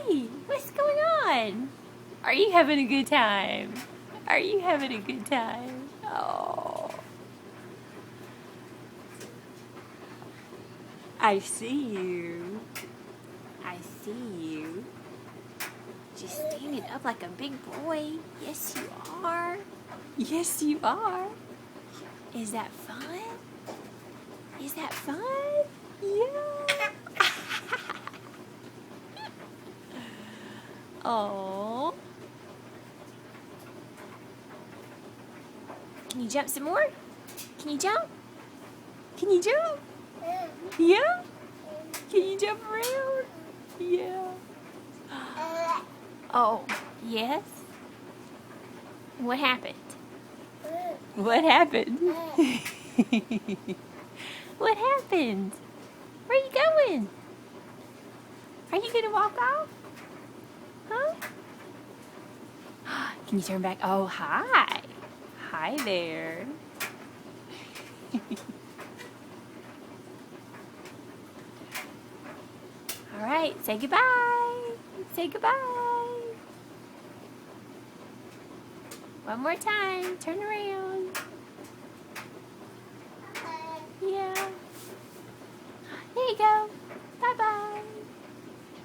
Hey, what's going on? Are you having a good time? Are you having a good time? Oh. I see you. I see you. Just standing up like a big boy. Yes, you are. Yes, you are. Is that fun? Is that fun? Yeah. Oh. Can you jump some more? Can you jump? Can you jump? Yeah? Can you jump around? Yeah. Oh, yes? What happened? What happened? What happened? Where are you going? Are you going to walk off? Huh? Can you turn back? Oh, hi. Hi there. All right, say goodbye. Say goodbye. One more time. Turn around.